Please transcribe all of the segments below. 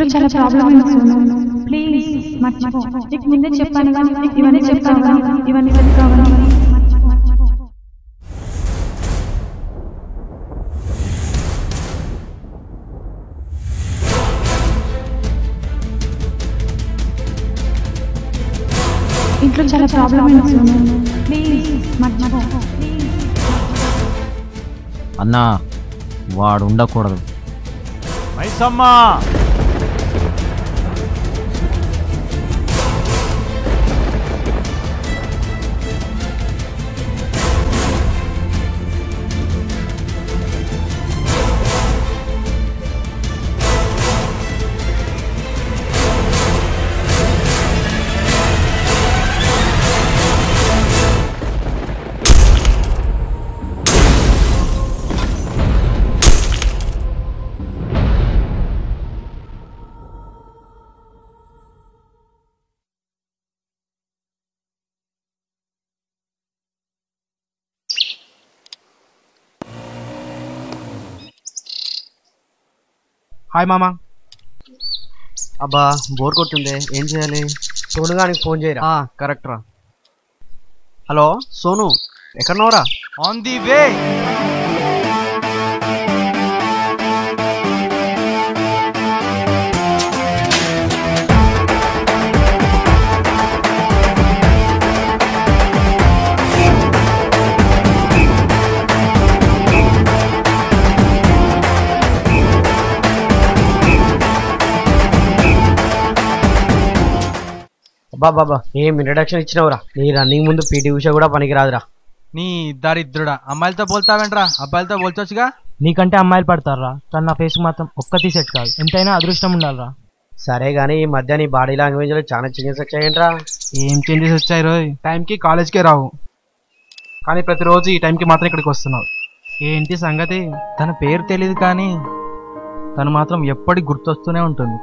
ఇంట్లో చాలా ప్రాబ్లం ఉంది సోను. ప్లీజ్ మర్చిపో. నీకు ముందే చెప్పాను కదా, ఇవన్నీ చెప్తాను, ఇవన్నీ కావాలి. ఇంట్లో చాలా ప్రాబ్లం ఉంది సోను. ప్లీజ్ మర్చిపో. అన్నా వాడు ఉండకూడదు. మైసమ్మా హాయ్ మామా. అబ్బా బోర్ కొట్టిందే, ఏం చేయాలి? సోను గారికి ఫోన్ చేయరా? కరెక్ట్ రా. హలో సోను, ఎక్కడున్నావురా? On the way. బాబా ఏం ఇంట్రడక్షన్ ఇచ్చినవురా? నీ రన్నింగ్ ముందు పీటీ ఉష కూడా పనికిరాదురా. నీ దరిద్రుడా, అమ్మాయిలతో పోల్తావేంట్రా? అబ్బాయిలతో పోల్చొచ్చుగా. నీకంటే అమ్మాయిలు పడతారా? కానీ నా ఫేస్ మాత్రం ఒక్కటి సెట్ కాదు. ఎంతైనా అదృష్టం ఉండాలరా. సరే గానీ ఈ మధ్య నీ బాడీ లాంగ్వేజ్ లో చాలా చేంజెస్ వచ్చాయంట్రా. ఏం చేంజెస్ వచ్చాయి రోయ్? టైంకి కాలేజ్కే రావు, కానీ ప్రతిరోజు ఈ టైంకి మాత్రం ఇక్కడికి వస్తున్నావు. ఏంటి సంగతి? తన పేరు తెలియదు కానీ తను మాత్రం ఎప్పటికి గుర్తొస్తూనే ఉంటుంది.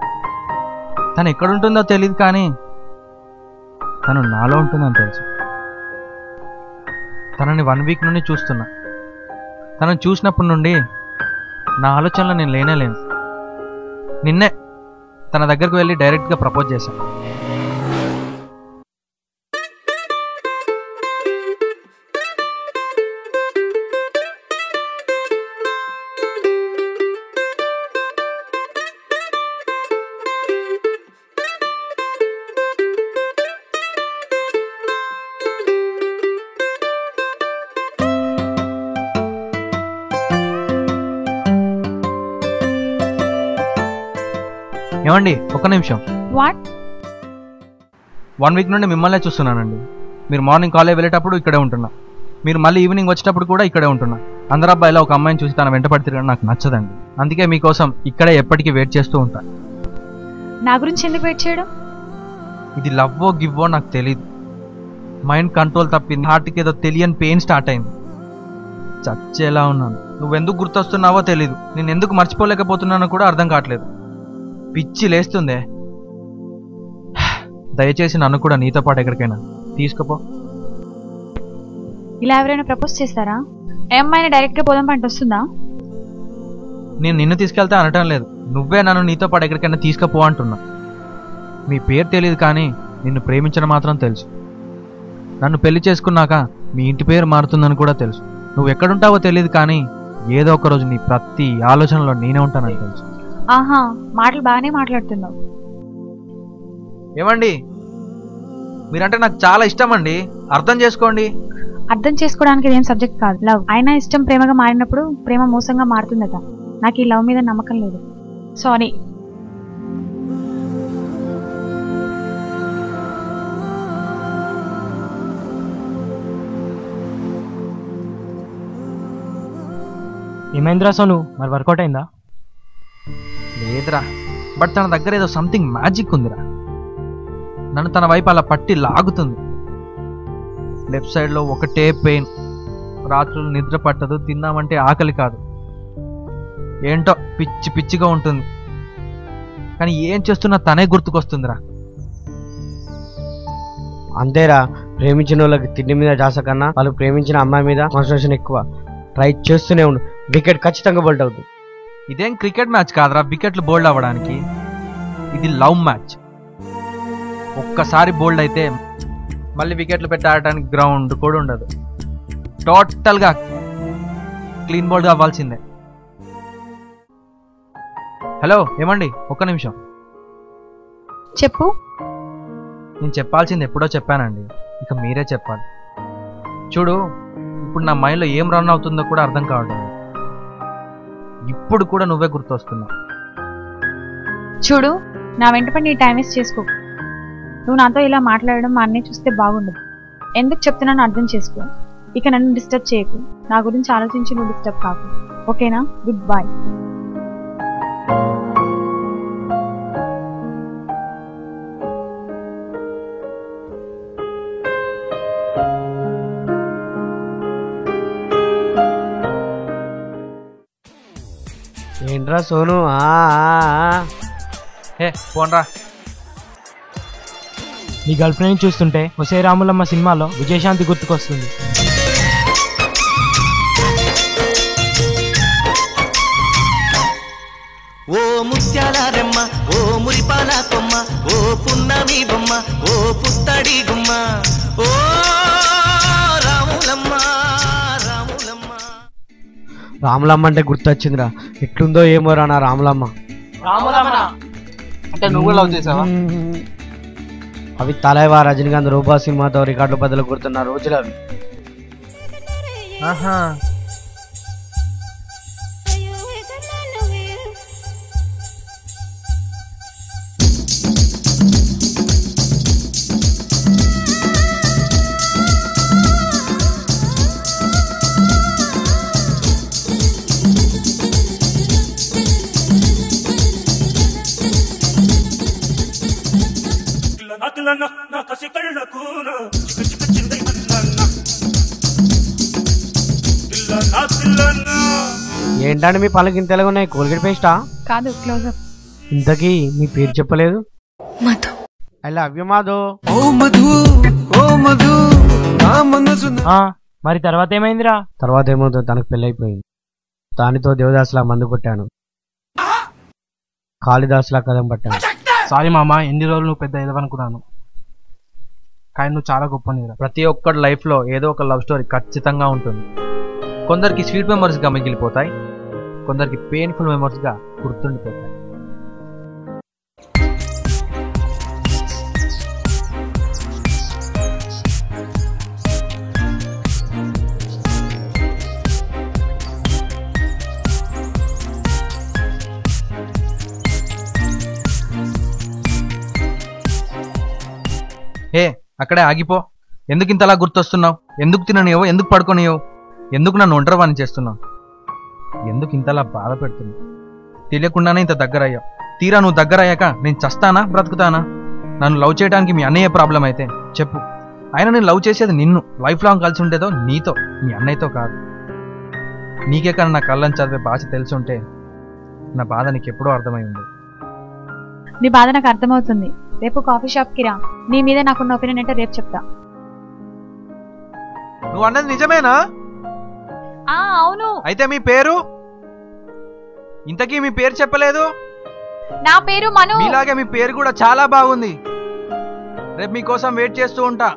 తను ఎక్కడుంటుందో తెలియదు కానీ తను నాలో ఉంటుందని తెలుసు. తనని 1 వీక్ నుండి చూస్తున్నా. తనని చూసినప్పటి నుండి నా ఆలోచనలో నేను లేనేలేను. నిన్నే తన దగ్గరకు వెళ్ళి డైరెక్ట్గా ప్రపోజ్ చేశాను. ఏమండి ఒక్క నిమిషం. వాట్? 1 వీక్ నుండి మిమ్మల్నే చూస్తున్నానండి. మీరు మార్నింగ్ కాలేజ్ వెళ్ళేటప్పుడు ఇక్కడే ఉంటున్నా, మీరు మళ్ళీ ఈవినింగ్ వచ్చేటప్పుడు కూడా ఇక్కడే ఉంటున్నా. అందరు అబ్బాయిలో ఒక అమ్మాయిని చూసి తన వెంట పడి తిరగడం నాకు నచ్చదండి. అందుకే మీకోసం ఇక్కడే ఎప్పటికీ వెయిట్ చేస్తూ ఉంటా. నా గురించి ఎందుకు వెయిట్ చేయడం? ఇది లవ్వో గివ్వో నాకు తెలీదు. మైండ్ కంట్రోల్ తప్పింది, హార్ట్కి ఏదో తెలియని పెయిన్ స్టార్ట్ అయింది. చచ్చేలా ఉన్నాను. నువ్వెందుకు గుర్తొస్తున్నావో తెలీదు, నేను ఎందుకు మర్చిపోలేకపోతున్నానో కూడా అర్థం కావట్లేదు. పిచ్చి లేస్తుందే. దయచేసి నన్ను కూడా నీతో పాటు ఎక్కడికైనా తీసుకుపో. ఇలా ఎవరైనా ప్రపోజ్ చేస్తారా? అమ్మాయిని డైరెక్ట్గా పోదాం పంట వస్తుందా? నేను నిన్ను తీసుకెళ్తా అనటం లేదు, నువ్వే నన్ను నీతో పాటు ఎక్కడికైనా తీసుకుపో అంటున్నా. మీ పేరు తెలియదు కానీ నిన్ను ప్రేమించడం మాత్రం తెలుసు. నన్ను పెళ్లి చేసుకున్నాక మీ ఇంటి పేరు మారుతుందని కూడా తెలుసు. నువ్వు ఎక్కడుంటావో తెలియదు కానీ ఏదో ఒక రోజు నీ ప్రతి ఆలోచనలో నేనే ఉంటానని తెలుసు. ఆహా, మాటలు బాగానే మాట్లాడుతున్నావు. ఏమండి, మీరంటే నాకు చాలా ఇష్టం అండి, అర్థం చేసుకోండి. అర్థం చేసుకోవడానికి ఇదేం సబ్జెక్ట్ కాదు. లవ్ అయినా ఇష్టం ప్రేమగా మారినప్పుడు ప్రేమ మోసంగా మారుతుందట. నాకు ఈ లవ్ మీద నమ్మకం లేదు. సారీ. ఏమైందిరా సోను, మరి వర్కౌట్ అయిందా? లేదురా, బట్ తన దగ్గర ఏదో సంథింగ్ మ్యాజిక్ ఉందిరా. నన్ను తన వైపు అలా పట్టి లాగుతుంది. లెఫ్ట్ సైడ్లో ఒకటే పెయిన్. రాత్రులు నిద్ర పట్టదు, తిన్నామంటే ఆకలి కాదు. ఏంటో పిచ్చి పిచ్చిగా ఉంటుంది. కానీ ఏం చేస్తున్నా తనే గుర్తుకొస్తుందిరా. అంతేరా, ప్రేమించిన వాళ్ళకి తిండి మీద జాస కన్నా వాళ్ళు ప్రేమించిన అమ్మాయి మీద కాన్సన్ట్రేషన్ ఎక్కువ. ట్రై చేస్తూనే ఉండు, వికెట్ ఖచ్చితంగా బోల్డ్ అవుతుంది. ఇదేం క్రికెట్ మ్యాచ్ కాదురా వికెట్లు బోల్డ్ అవ్వడానికి. ఇది లవ్ మ్యాచ్. ఒక్కసారి బోల్డ్ అయితే మళ్ళీ వికెట్లు పెట్టి ఆడటానికి గ్రౌండ్ కూడా ఉండదు. టోటల్గా క్లీన్ బోల్డ్ అవ్వాల్సిందే. హలో ఏమండి, ఒక్క నిమిషం. చెప్పు. నేను చెప్పాల్సింది ఎప్పుడో చెప్పానండి, ఇక మీరే చెప్పాలి. చూడు, ఇప్పుడు నా మైండ్లో ఏం రన్ అవుతుందో కూడా అర్థం కావట్లేదు. ఇప్పుడు కూడా నువ్వే గుర్తొస్తున్నావు. చూడు, నా వెంటపడి నీ టైం వేస్ట్ చేసుకో. నువ్వు నాతో ఇలా మాట్లాడడం మా అన్నయ్య చూస్తే బాగుండదు. ఎందుకు చెప్తున్నాను అర్థం చేసుకో. ఇక నన్ను డిస్టర్బ్ చేయకు. నా గురించి ఆలోచించి నువ్వు డిస్టర్బ్ కాకు. ఓకేనా? Good boy. ఏంట్రా సోను? పోన్రా. నీ గర్ల్ ఫ్రెండ్ చూస్తుంటే ఒసే రాములమ్మ సినిమాలో విజయశాంతి గుర్తుకొస్తుంది. ఓ ముత్యాల రెమ్మ, ఓ మురిపాల కొమ్మ, ఓ పున్నమి బొమ్మ, ఓ పుత్తడి గుమ్మ, ఓ రాములమ్మ రాములమ్మ. రాములమ్మ అంటే గుర్తొచ్చిందిరా. ఎట్లుందో ఏమోరా నా రాములమ్మ. అంటే నువ్వు లవ్ చేసావా? అవి తలైవా రజనీకాంత్ రూపా సినిమాతో రికార్డులు బదులు గుర్తున్న రోజులు అవి. ఆహా, ఏంటంటే మీ పళ్ళకి ఇంత ఎలాగున్నాయి? కోల్గేట్ పేస్టా? కాదు, క్లోజప్. ఇంతకీ మీ పేరు చెప్పలేదు. I love you Madhu. మరి తర్వాత ఏమైందిరా? తర్వాత ఏమవుతుంది, తనకు పెళ్ళైపోయింది. దానితో దేవదాసులా మందు కొట్టాను, కాళిదాసులా కదం పట్టాను. సారీ మామ, ఎన్ని రోజులు నువ్వు పెద్ద ఎదవనుకున్నాను, కానీ నువ్వు చాలా గొప్ప నీరా. ప్రతి ఒక్కటి లైఫ్లో ఏదో ఒక లవ్ స్టోరీ ఖచ్చితంగా ఉంటుంది. కొందరికి స్వీట్ మెమరీస్గా మిగిలిపోతాయి, కొందరికి పెయిన్ఫుల్ మెమరీస్గా గుర్తుండిపోతాయి. అక్కడే ఆగిపో. ఎందుకు ఇంతలా గుర్తొస్తున్నావు? ఎందుకు తిననియో? ఎందుకు పడుకోనియో? ఎందుకు నన్ను ఒంటరివాణి చేస్తున్నావు? ఎందుకు ఇంతలా బాధ పెడుతున్నావు? తెలియకుండానే ఇంత దగ్గర అయ్యావు. తీరా నువ్వు దగ్గర అయ్యాక నేను చస్తానా బ్రతుకుతానా? నన్ను లవ్ చేయడానికి మీ అన్నయ్య ప్రాబ్లం అయితే చెప్పు. ఆయన నేను లవ్ చేసేది నిన్ను, లైఫ్ లాంగ్ కలిసి ఉండేదో నీతో, మీ అన్నయ్యతో కాదు. నీకే కానీ నా కళ్ళని చదివే భాష తెలిసి ఉంటే నా బాధ నీకు ఎప్పుడో అర్థమై ఉంది. నీ బాధ నాకు అర్థమవుతుంది. రేపు కాఫీ షాప్కి రా. నీ మీద నాకున్న ఒపీనియన్ అంటే రేపు చెప్తా. నువ్వు అన్నది నిజమేనా? అవును. అయితే మీ పేరు? ఇంతకీ మీ పేరు చెప్పలేదు. నా పేరు మను. మీలాగే మీ పేరు కూడా చాలా బాగుంది. రేపు మీకోసం వెయిట్ చేస్తూ ఉంటా.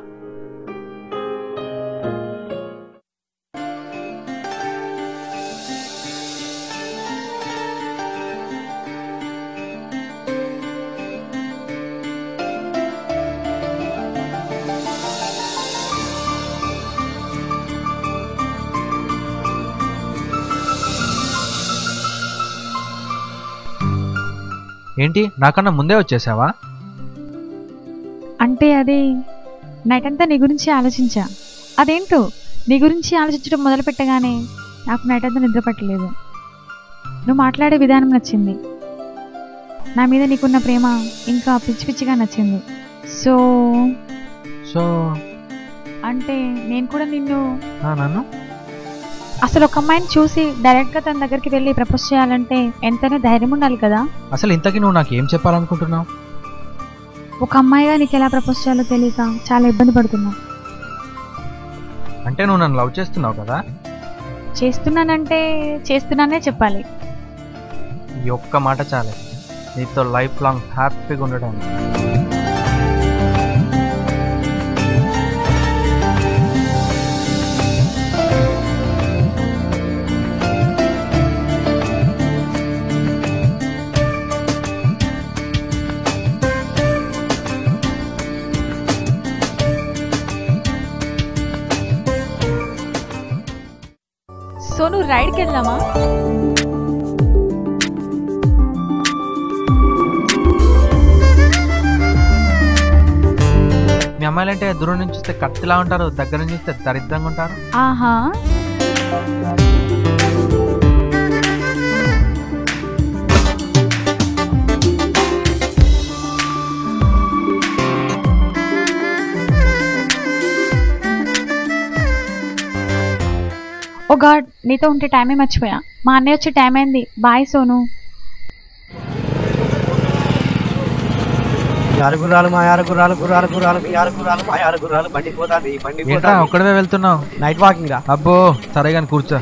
ఏంటి, నాకన్నా ముందే వచ్చేసావా? అంటే అది నైట్ అంతా నీ గురించి ఆలోచించా. అదేంటో నీ గురించి ఆలోచించడం మొదలు పెట్టగానే నాకు నైట్ అంతా నిద్ర పట్టలేదు. నువ్వు మాట్లాడే విధానం నచ్చింది. నా మీద నీకున్న ప్రేమ ఇంకా పిచ్చి పిచ్చిగా నచ్చింది. సో సో అంటే నేను కూడా నిన్ను నన్ను అసలు ఒక అమ్మాయిని చూసి డైరెక్ట్గా తన దగ్గరికి వెళ్ళి ప్రపోజ్ చేయాలంటే ఎంతైనా ధైర్యం ఉండాలి కదా. అసలు ఇంతకీ నువ్వు నాకు ఏం చెప్పాలనుకుంటున్నావు? ఒక అమ్మాయిగా నీకు ఎలా ప్రపోజ్ చేయాలో తెలియక చాలా ఇబ్బంది పడుతున్నావు. అంటే నువ్వు నన్ను లవ్ చేస్తున్నావు కదా? చేస్తున్నానంటే చేస్తున్నానే చెప్పాలి. ఈ ఒక్క మాట చాలే. నీతో లైఫ్ లాంగ్ హ్యాపీగా ఉండడానికి. సోను రైడ్కి వెళ్దామా? మీ అమ్మాయిలంటే దూరం నుంచి చూస్తే కత్తిలా ఉంటారు, దగ్గర నుంచి చూస్తే దరిద్రంగా ఉంటారు. ఆహా, ఓ గాడ్, నీతో ఉంటే టైమే మర్చిపోయా. మా అన్నయ్య వచ్చే టైం అయింది. బాయ్ సోను. యారుగురాలు మా యారుగురాలు గుర్రాలు గుర్రాలు మీ యారుగురాలు మా యారుగురాలు బండి పోతాది బండి ఏంట్రా పోతాది. ఒక్కడవే వెళ్తున్నావు? నైట్ వాకింగ్ రా. అబ్బో సరే కానీ కూర్చో.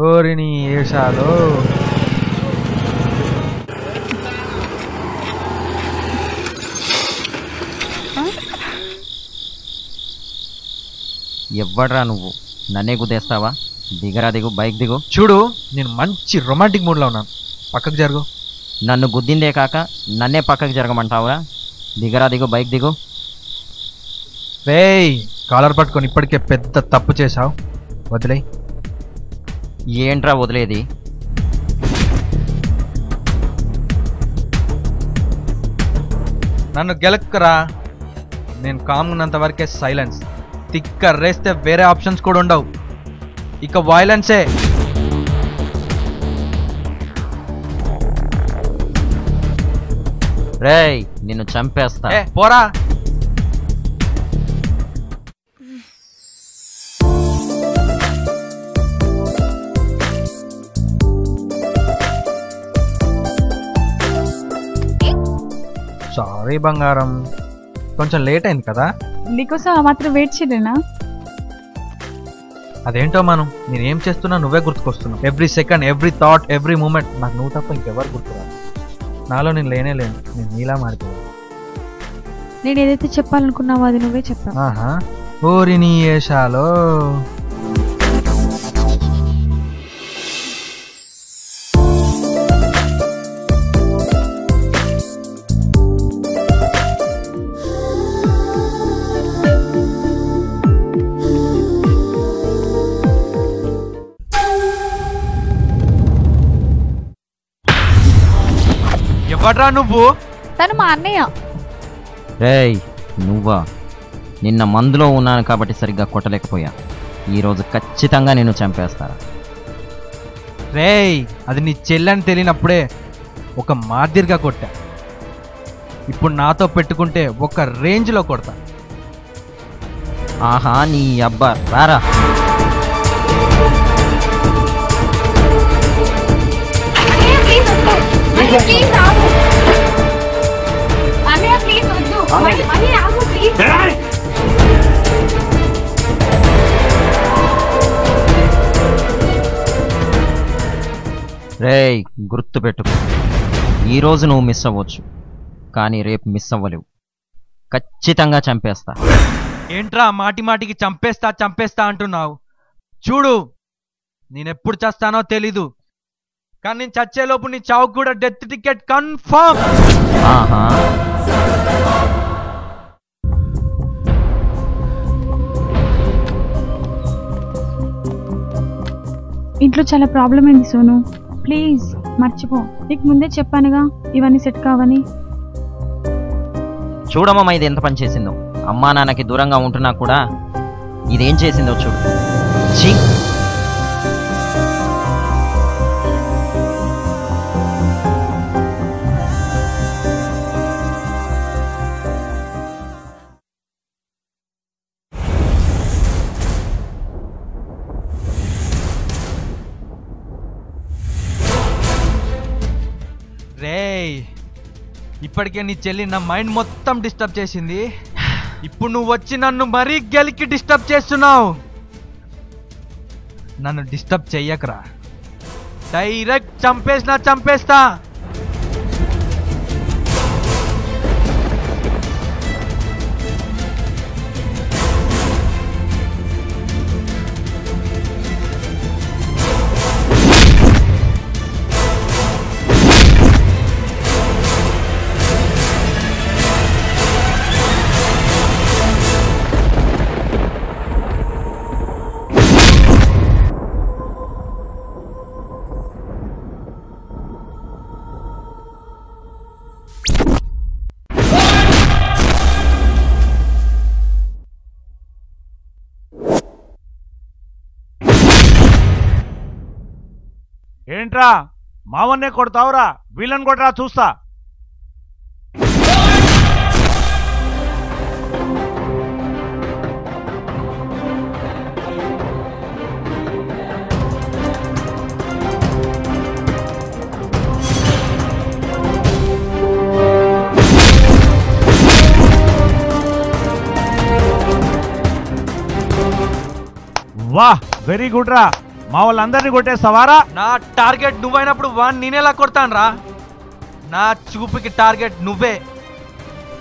ఓరి నీ ఏషాలు. ఎవ్వడ్రా నువ్వు? నన్నే గుద్దేస్తావా? దిగరా, దిగు, బైక్ దిగు. చూడు, నేను మంచి రొమాంటిక్ మూడ్లో ఉన్నాను. పక్కకు జరుగు. నన్ను గుద్దిందే కాక నన్నే పక్కకి జరగమంటావురా? దిగరా, దిగు, బైక్ దిగు. రేయ్, కాలర్ పట్టుకొని ఇప్పటికే పెద్ద తప్పు చేశావు, వదిలే. ఏంట్రా వదిలేది? నన్ను గెలక్కురా. నేను కామ్ ఉన్నంత వరకే సైలెన్స్. తిక్క రేస్తే వేరే ఆప్షన్స్ కూడా ఉండవు, ఇక వైలెన్సే. రేయ్, నిన్ను చంపేస్తా. పోరా. సారీ బంగారం, కొంచెం లేట్ అయింది కదా. నీకోసం ఆ మాత్రం వెయిట్ చేయలేనా? అదేంటో మనం, నేనేం చేస్తున్నా నువ్వే గుర్తుకొస్తున్నావు. Every second, every thought, every moment నాకు నువ్వు తప్ప ఇంకెవరు గుర్తురాదు. నాలో నేను లేనే లేను, నేను నీలా మారిపోయాను. నేను ఏదైతే చెప్పాలనుకున్నావో అది నువ్వే చెప్పావు. ఆహా, ఓరి నీ ఏషాలో. ఎవడ్రా నువ్వు? తను మా అన్నయ్య. రేయ్, నువ్వా? నిన్న మందులో ఉన్నాను కాబట్టి సరిగ్గా కొట్టలేకపోయా. ఈరోజు ఖచ్చితంగా నిన్ను చంపేస్తారా? రేయ్, అది నీ చెల్లని తెలియనప్పుడే ఒక మాదిరిగా కొట్టా. ఇప్పుడు నాతో పెట్టుకుంటే ఒక రేంజ్లో కొడతా. ఆహా, నీ అబ్బా, రారా. రేయ్, గుర్తు పెట్టుకో. ఈరోజు నువ్వు మిస్ అవ్వచ్చు, కానీ రేపు మిస్ అవ్వలేవు. ఖచ్చితంగా చంపేస్తా. ఏంట్రా మాటి మాటికి చంపేస్తా చంపేస్తా అంటున్నావు? చూడు, నేనెప్పుడు చస్తానో తెలీదు, కానీ నేను చచ్చేలోపు నీ చావుకు కూడా డెత్ టికెట్ కన్ఫర్మ్. ఆహా, ఇంట్లో చాలా ప్రాబ్లం అయింది సోను, ప్లీజ్ మర్చిపో. నీకు ముందే చెప్పానుగా ఇవన్నీ సెట్ కావని. చూడమ్మా ఇది ఎంత పని చేసిందో. అమ్మా నాన్నకి దూరంగా ఉంటున్నా కూడా ఇదేం చేసిందో చూడు. ఛీ! రేయ్, ఇప్పటికే నీ చెల్లి నా మైండ్ మొత్తం డిస్టర్బ్ చేసింది. ఇప్పుడు నువ్వు వచ్చి నన్ను మరీ గెలికి డిస్టర్బ్ చేస్తున్నావు. నన్ను డిస్టర్బ్ చెయ్యకరా. డైరెక్ట్ చంపేస్తా. ఏమిట్రా మావన్నే కొడతావురా? వీళ్ళని కొట్టరా చూస్తా. వాహ్, వెరీ గుడ్ రా. మా వాళ్ళందరినీ కొట్టేస్తావారా? నా టార్గెట్ నువ్వైనప్పుడు వాడిని నేనేలా కొడతాను రా? నా చూపుకి టార్గెట్ నువ్వే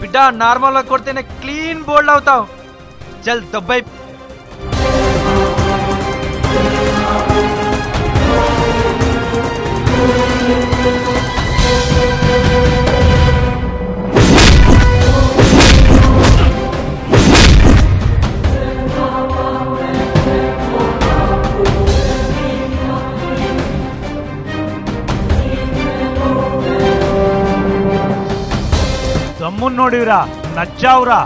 బిడ్డ. నార్మల్గా కొడితేనే క్లీన్ బోల్డ్ అవుతావు. చల్ దబ్బై. దమ్మున్నోడివిరా, నచ్చావురా.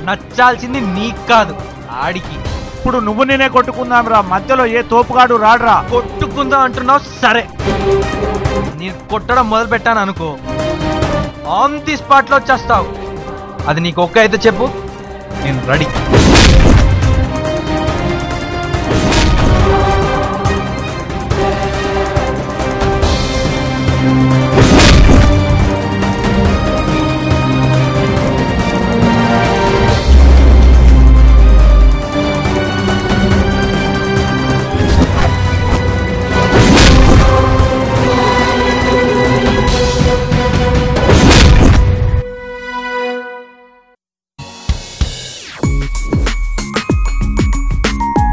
నచ్చాల్సింది నీకు కాదు, ఆడికి. ఇప్పుడు నువ్వు నేనే కొట్టుకుందాం రా, మధ్యలో ఏ తోపుగాడు రాడ్రా. కొట్టుకుందాం అంటున్నావు, సరే. నేను కొట్టడం మొదలు పెట్టాను అనుకో, ఆన్ ది స్పాట్లో వచ్చేస్తావు. అది నీకు ఒక్క అయితే చెప్పు, నేను రెడీ.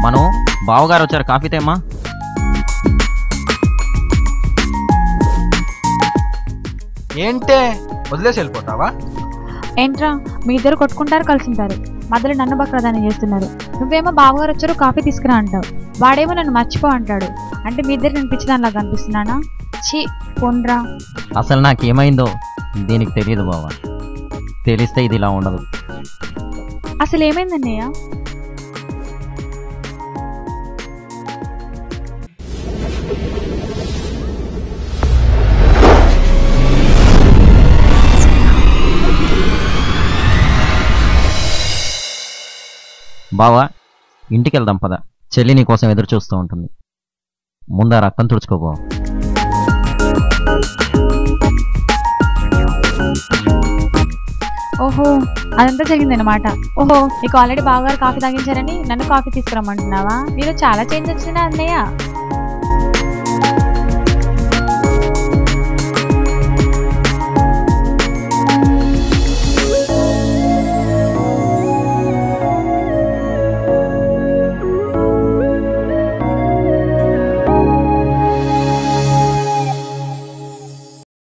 మనం బావగారు వచ్చారు, కాఫీ తేమ్మా. ఏంటే వదిలేసి వెళ్ళిపోతావా? ఏంట్రా మీ ఇద్దరు కొట్టుకుంటారు, కలిసింటారు, మధ్యలో నన్ను బక్రదానం చేస్తున్నారు. నువ్వేమో బావగారు వచ్చారు కాఫీ తీసుకురా అంటావు, వాడేమో నన్ను మర్చిపో అంటాడు. అంటే మీ ఇద్దరు నేను పిచ్చిదానిలా కనిపిస్తున్నానా? చీ పొండ్రా. అసలు నాకేమైందో దీనికి తెలియదు బావా. తెలిస్తే ఇది ఇలా ఉండదు. అసలు ఏమైందన్నయ్య? బావా ఇంటికి వెళ్దాం పద. చెల్లి నీ కోసం ఎదురు చూస్తూ ఉంటుంది. ముందు ఆ రక్తం తుడుచుకోబో. ఓహో అదంతా జరిగిందన్నమాట. ఓహో నీకు ఆల్రెడీ బావగారు కాఫీ తాగించారని నన్ను కాఫీ తీసుకురమ్మంటున్నావా? నీలో చాలా చేంజ్ వచ్చిందా అన్నయ్య?